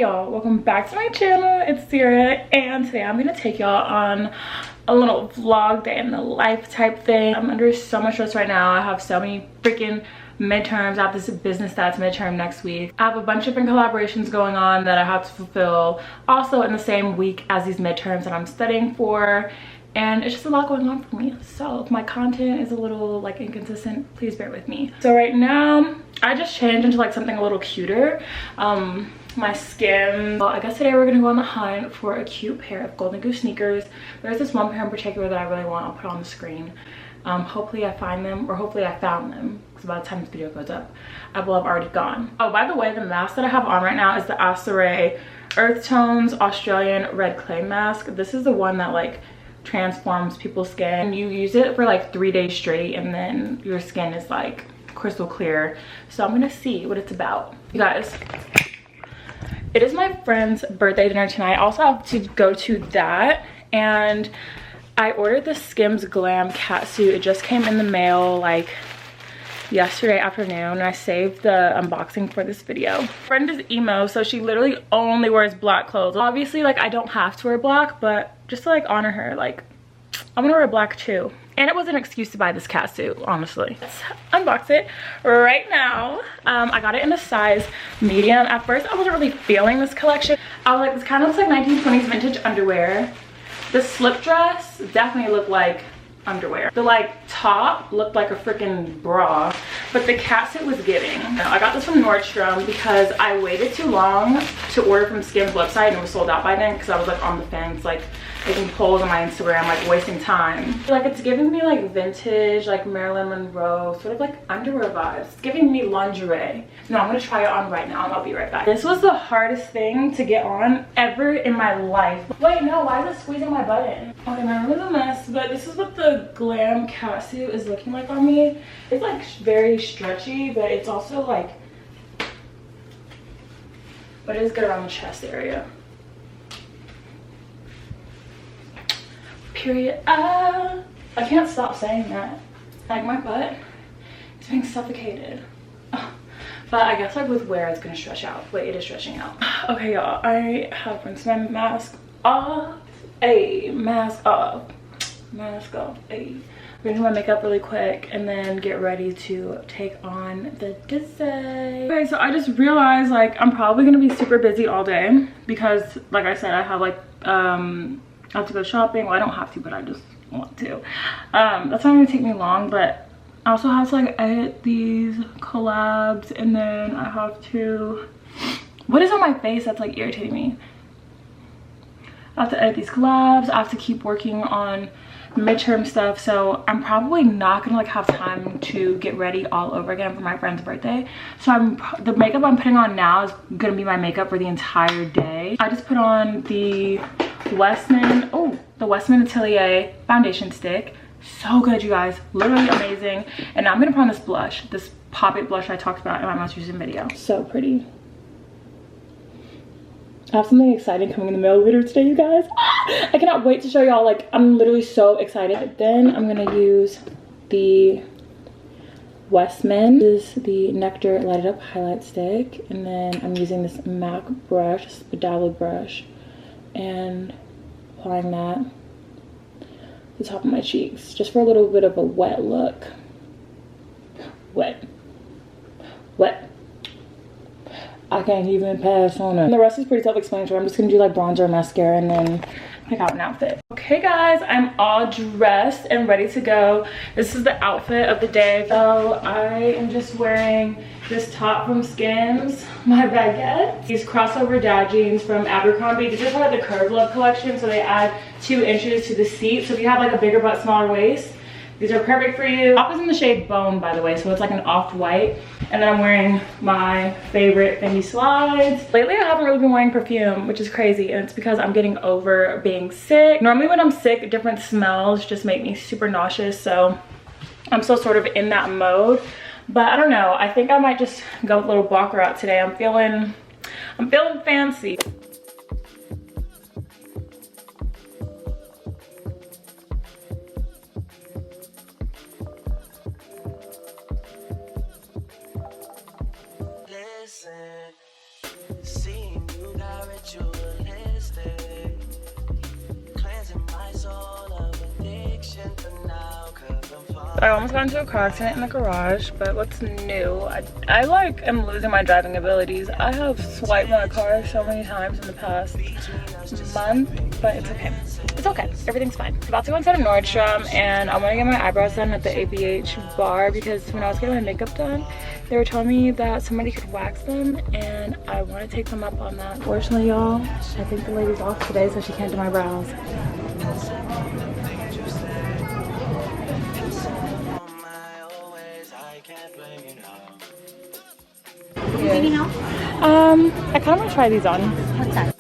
y'all, welcome back to my channel. It's Cyra, and today I'm gonna take y'all on a little vlog day in the life type thing. I'm under so much stress right now. I have so many freaking midterms. I have this business stats midterm next week. I have a bunch of different collaborations going on that I have to fulfill also in the same week as these midterms that I'm studying for, and it's just a lot going on for me. So if my content is a little like inconsistent, please bear with me. So right now I just changed into like something a little cuter. My Skims. Well, I guess today we're gonna go on the hunt for a cute pair of Golden Goose sneakers. There's this one pair in particular that I really want. I'll put on the screen. Hopefully I find them, or hopefully I found them, because by the time this video goes up I will have already gone. Oh, by the way, the mask that I have on right now is the Cyra Earth Tones Australian Red Clay Mask. This is the one that like transforms people's skin. You use it for like 3 days straight and then your skin is like crystal clear. So I'm gonna see what it's about. You guys, it is my friend's birthday dinner tonight. I also have to go to that, and I ordered the Skims Glam catsuit. It just came in the mail like yesterday afternoon, and I saved the unboxing for this video. My friend is emo, so she literally only wears black clothes. Obviously, like, I don't have to wear black, but just to like honor her, like, I'm gonna wear black too. And it was an excuse to buy this catsuit, honestly. Let's unbox it right now. I got it in a size medium. At first, I wasn't really feeling this collection. I was like, this kind of looks like 1920s vintage underwear. The slip dress definitely looked like underwear. The like top looked like a freaking bra, but the catsuit was giving. I got this from Nordstrom because I waited too long to order from Skims website and it was sold out by then, because I was like on the fence, like making polls on my Instagram, like wasting time. Like, it's giving me like vintage, like Marilyn Monroe, sort of like underwear vibes. It's giving me lingerie. No, I'm gonna try it on right now and I'll be right back. This was the hardest thing to get on ever in my life. Wait, no, why is it squeezing my button? Okay, my room is a mess, but this is what the Glam catsuit is looking like on me. It's like very stretchy, but it's also like, but it is good around the chest area. Period. I can't stop saying that. Like, my butt is being suffocated. But I guess like with wear it's gonna stretch out. Wait, it is stretching out. Okay, y'all, I have rinsed my mask off. Mask off. Mask off. I'm gonna do my makeup really quick and then get ready to take on the day. Okay, so I just realized like I'm probably gonna be super busy all day because, like I said, I have like I have to go shopping. Well, I don't have to, but I just want to. That's not gonna take me long, but I also have to like edit these collabs, and then I have to, what is on my face that's like irritating me? I have to edit these collabs. I have to keep working on midterm stuff, so I'm probably not gonna like have time to get ready all over again for my friend's birthday. So the makeup I'm putting on now is gonna be my makeup for the entire day. I just put on the Westman Atelier foundation stick. So good, you guys, literally amazing. And now I'm gonna put on this blush, this Pop It blush I talked about in my most recent video. So pretty. I have something exciting coming in the mail later today, you guys. I cannot wait to show y'all. Like, I'm literally so excited. Then I'm gonna use the Westman. This is the Nectar Lighted Up Highlight Stick, and then I'm using this MAC brush, this bedazzled brush, and applying that to the top of my cheeks, just for a little bit of a wet look. Wet. I can't even pass on it. And the rest is pretty self-explanatory. I'm just gonna do like bronzer, mascara, and then pick out an outfit. Okay guys, I'm all dressed and ready to go. This is the outfit of the day. So I am just wearing this top from Skims, my baguette. These crossover dad jeans from Abercrombie. These are part of the Curve Love collection, so they add 2 inches to the seat. So if you have like a bigger butt, smaller waist, these are perfect for you. Top is in the shade Bone, by the way, so it's like an off-white. And then I'm wearing my favorite Fendi slides. Lately, I haven't really been wearing perfume, which is crazy, and it's because I'm getting over being sick. Normally when I'm sick, different smells just make me super nauseous, so I'm still sort of in that mode. But I don't know, I think I might just go with a little blocker out today. I'm feeling fancy. Listen, seeing you got I almost got into a car accident in the garage, but what's new? I like am losing my driving abilities. I have swiped my car so many times in the past month, but it's okay. It's okay. Everything's fine. About to go inside of Nordstrom, and I want to get my eyebrows done at the ABH bar because when I was getting my makeup done, they were telling me that somebody could wax them, and I want to take them up on that. Fortunately, y'all, I think the lady's off today, so she can't do my brows. Anything else? I kind of want to try these on. What's that?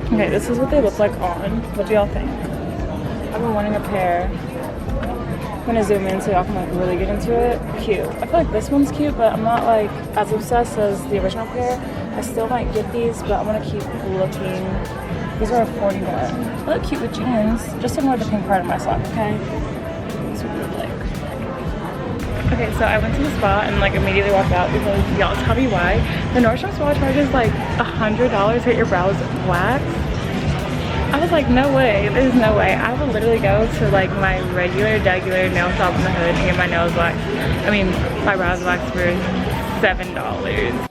Okay, this is what they look like on. What do y'all think? I've been wanting a pair. I'm gonna zoom in so y'all can like really get into it. Cute. I feel like this one's cute, but I'm not like as obsessed as the original pair. I still might get these, but I'm gonna keep looking. These are a 41. They look cute with jeans. Just ignore the pink part of my sock, okay? This would look like. Okay, so I went to the spa and like immediately walked out because y'all tell me why. The Nordstrom spa charges like $100 to get your brows waxed. I was like, no way, there's no way. I will literally go to like my regular nail shop in the hood and get my nails waxed. I mean, my brows waxed for $7.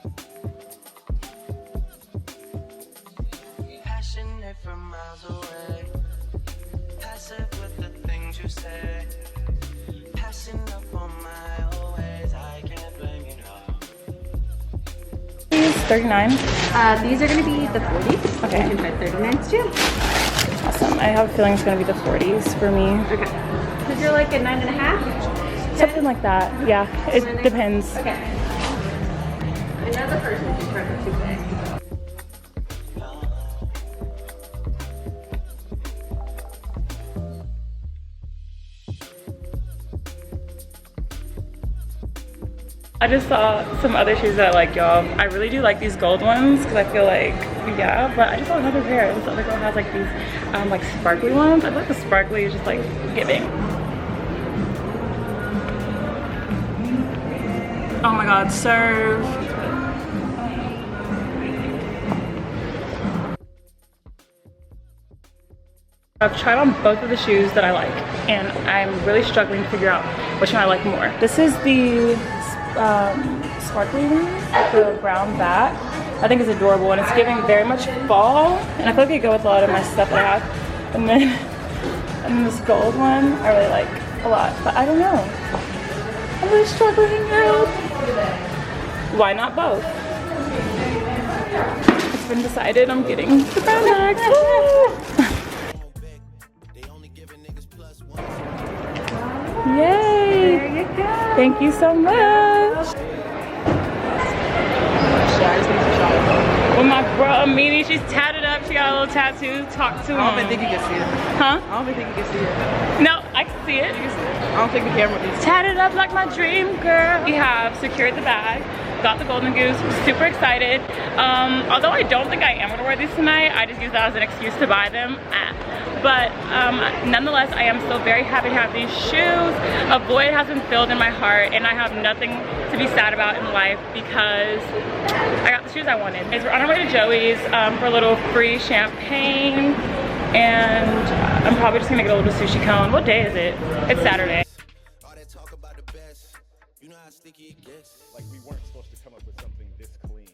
These 39. These are going to be the 40s. Okay. You can try 39s too. Awesome. I have a feeling it's going to be the 40s for me. Okay. Because you're like a 9.5? Something like that. Yeah, it depends. Okay. Another person can try for 2K. I just saw some other shoes that I like, y'all. I really do like these gold ones because I feel like, yeah, but I just saw another pair. This other girl has like these like sparkly ones. I feel like the sparkly is just like giving. Oh my God, serve. I've tried on both of the shoes that I like, and I'm really struggling to figure out which one I like more. This is the sparkly one with the brown back. I think it's adorable, and it's giving very much fall, and I feel like it go with a lot of my stuff that I have. And then this gold one I really like a lot, but I don't know. I'm really struggling now. Why not both? It's been decided I'm getting the brown bags. Yay! There you go. Thank you so much. Well, my bro, Mimi, she's tatted up. She got a little tattoo. Talk to him. I don't think you can see it. Huh? I don't think you can see it. No, I can see it. You can see it. I don't think the camera needs to. Tatted up like my dream girl. We have secured the bag. Got the golden goose. Super excited. Although I don't think I am gonna wear these tonight, I just use that as an excuse to buy them. But nonetheless, I am still very happy to have these shoes. A void has been filled in my heart, and I have nothing to be sad about in life because I got the shoes I wanted. We're on our way to Joey's for a little free champagne, and I'm probably just gonna get a little sushi cone. What day is it? It's Saturday. Like we weren't supposed to come up with something this clean.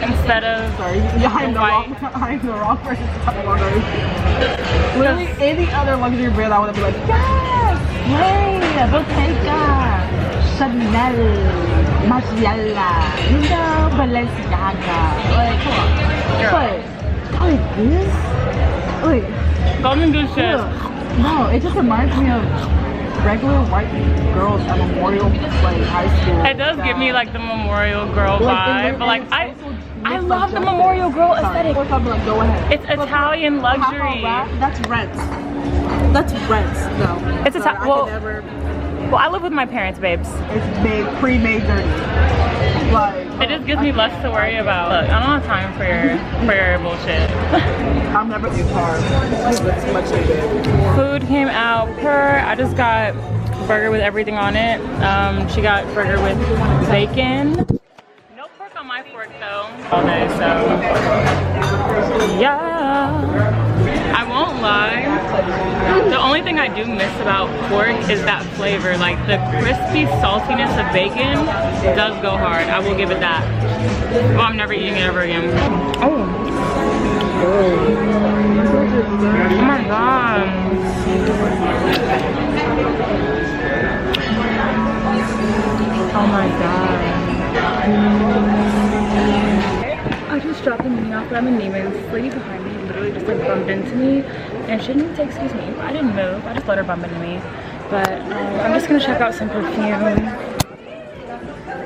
Instead of Sorry, yeah, I'm the wrong person to talk about those. Literally, any other luxury brand, I would be like, yes, hey, Bottega, Chanel, Margiela, you know, Balenciaga. Like, come on. But, like this? Wait. golden goose shit. No, it just reminds me of regular white girls at Memorial, like high school. It does give me like the Memorial Girl vibe, but like I love the Memorial Girl aesthetic. Go ahead. It's Italian luxury. That's rent. That's rent. No. It's well, I live with my parents, babes. It's made pre-made dirty. Like It just gives me less to worry about. Look, I don't have time for your bullshit. I'm never eat carbs. It's much needed. Food came out. I just got burger with everything on it. She got burger with bacon. No pork on my fork though. All day, so yeah. I won't lie. The only thing I do miss about pork is that flavor. Like the crispy saltiness of bacon does go hard. I will give it that. Well, I'm never eating it ever again. Oh. Oh my god. Oh my god. I just dropped the mini off, but I'm a Neiman. This lady behind me literally just like bumped into me and she didn't even say excuse me. I didn't move. I just let her bump into me. But I'm just gonna check out some perfume.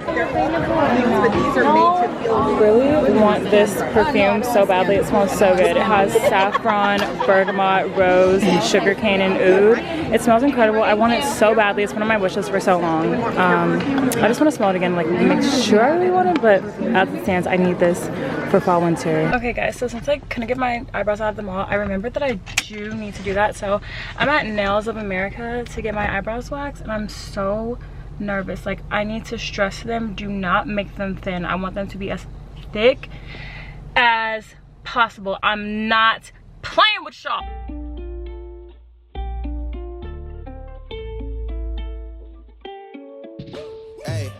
But these are made to feel I really want this perfume so badly. It smells so good. It has saffron, bergamot, rose, sugarcane, and oud. It smells incredible. I want it so badly. It's one of my wishes for so long. I just want to smell it again, like make sure I really want it, but as it stands, I need this for fall winter. Okay guys, so since I couldn't get my eyebrows out of the mall, I remembered that I do need to do that. So I'm at Nails of America to get my eyebrows waxed, and I'm so nervous. Like, I need to stress them, do not make them thin. I want them to be as thick as possible. I'm not playing with y'all. Hey,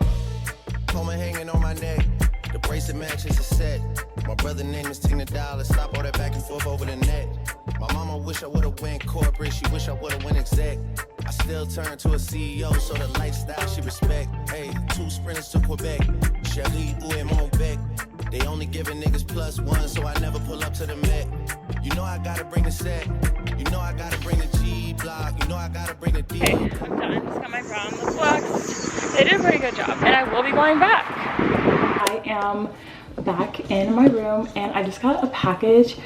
Coleman hanging on my neck. The bracelet matches a set. My brother name is Tina Dollar. Stop all that back and forth over the net. My mama wish I would've went corporate. She wish I would've went exec. I still turn to a CEO, so the lifestyle she respect. Hey, 2 sprinters to Quebec. Cherie, Ou and Montbec. They only giving niggas +1, so I never pull up to the Met. You know I gotta bring the set. You know I gotta bring the G-block. You know I gotta bring the D. Okay, I'm done. Just got my brow and lip waxed. They did a pretty good job, and I will be going back. I am back in my room, and I just got a package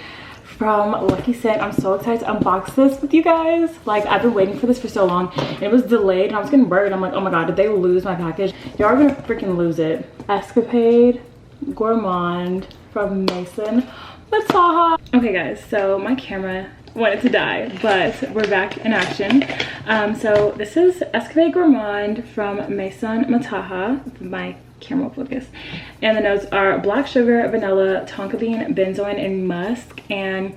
from Lucky Scent. I'm so excited to unbox this with you guys. Like, I've been waiting for this for so long, and it was delayed, and I was getting worried. I'm like, oh my god, did they lose my package? Y'all are gonna freaking lose it. Escapade Gourmand from Mason Mataha. Okay guys, so my camera wanted to die, but we're back in action. So this is Escapade Gourmand from Mason Mataha. My camera will focus. And the notes are black sugar, vanilla, tonka bean, benzoin, and musk. And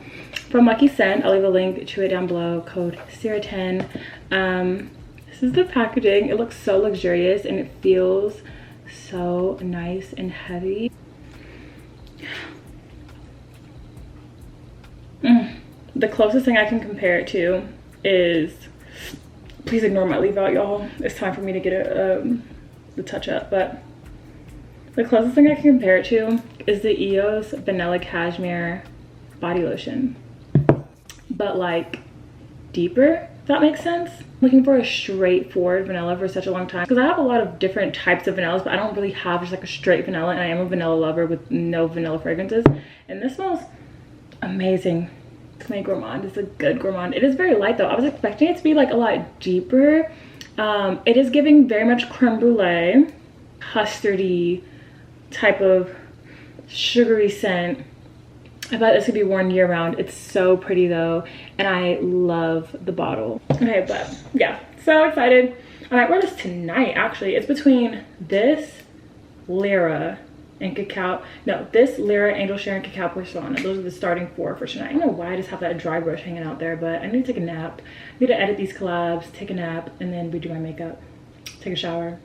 from Lucky Scent, I'll leave a link to it down below, code Cyra10. This is the packaging. It looks so luxurious and it feels so nice and heavy. The closest thing I can compare it to is, please ignore my leave out, y'all. It's time for me to get the touch up, but the closest thing I can compare it to is the EOS Vanilla Cashmere body lotion, but like deeper, if that makes sense. Looking for a straightforward vanilla for such a long time, because I have a lot of different types of vanillas, but I don't really have just like a straight vanilla, and I am a vanilla lover with no vanilla fragrances, and this smells amazing. Escapade Gourmand is a good gourmand. It is very light though. I was expecting it to be like a lot deeper. It is giving very much creme brulee, custardy type of sugary scent. I bet this could be worn year round. It's so pretty though, and I love the bottle. Okay, but yeah, so excited. I might wear this tonight actually. It's between this Lyra and Cacao. No, this Lyra, Angel Share, and Cacao Porcelana. Those are the starting 4 for tonight. I don't know why I just have that dry brush hanging out there, but I need to take a nap. I need to edit these collabs, take a nap, and then redo my makeup, take a shower.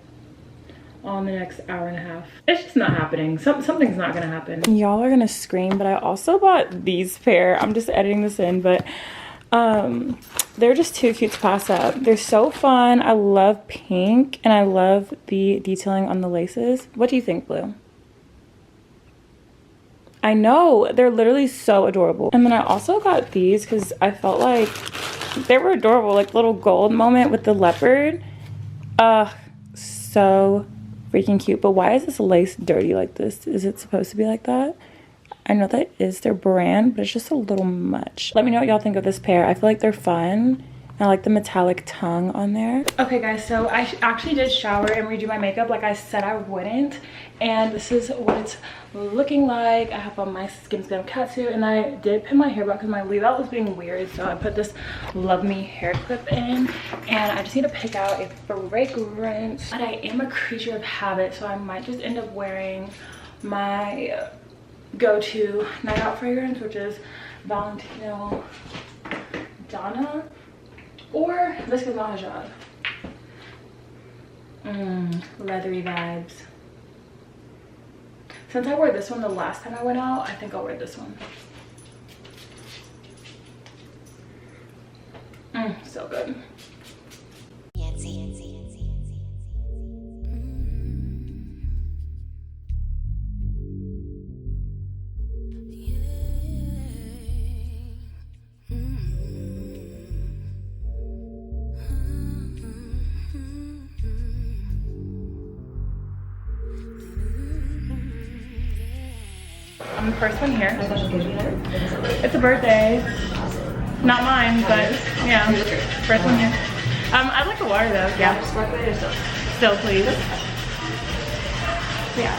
All in the next hour and a half. It's just not happening. Something's not gonna happen. Y'all are gonna scream, but I also bought these pair. I'm just editing this in, but they're just too cute to pass up. They're so fun. I love pink, and I love the detailing on the laces. What do you think, Blue? I know, they're literally so adorable. And then I also got these because I felt like they were adorable, like little gold moment with the leopard. So freaking cute. But why is this lace dirty like this? Is it supposed to be like that? I know that is their brand, but it's just a little much. Let me know what y'all think of this pair. I feel like they're fun, I like the metallic tongue on there. Okay guys, so I actually did shower and redo my makeup like I said I wouldn't. And this is what it's looking like. I have on my Skims catsuit, and I did pin my hair back because my leave out was being weird. So I put this Love Me hair clip in, and I just need to pick out a fragrance. But I am a creature of habit, so I might just end up wearing my go-to night out fragrance, which is Valentino Donna or Viscous Mahajad. Leathery vibes. Since I wore this one the last time I went out, I think I'll wear this one. So good. I'm the first one here. It's a birthday. Not mine, but yeah. First one here. I'd like a water though. Yeah. Still, please. Yeah.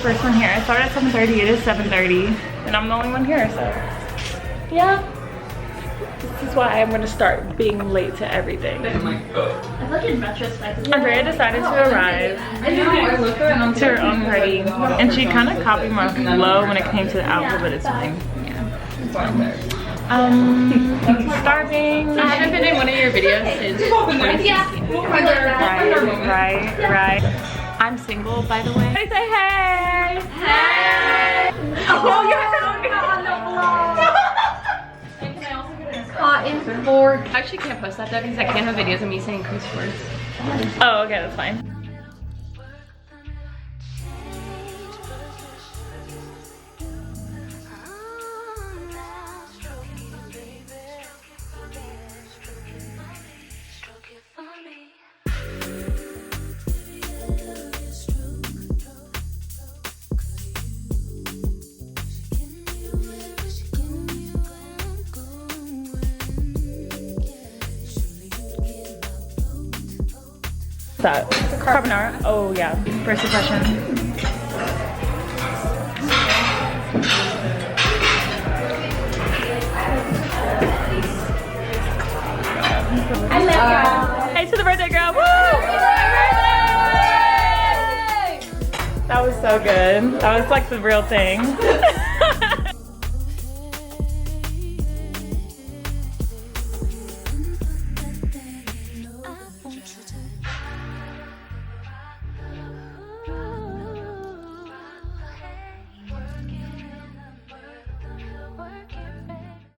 First one here. I started at 7:30. It is 7:30, and I'm the only one here. So yeah. This is why I'm gonna start being late to everything. Andrea decided to arrive to her own party, and she kind of copied my flow when it came to the outfit, but it's fine. Yeah. Starving. I haven't been in one of your videos since 2016. Right. I'm single, by the way. Say hey! Hey! Oh, you're on the vlog! Cotton for. I actually can't post that though because I can't have videos of me saying curse words. Oh, okay, that's fine. That carbonara. Oh yeah, first impression. Hey to the birthday girl! Woo! That was so good. That was like the real thing.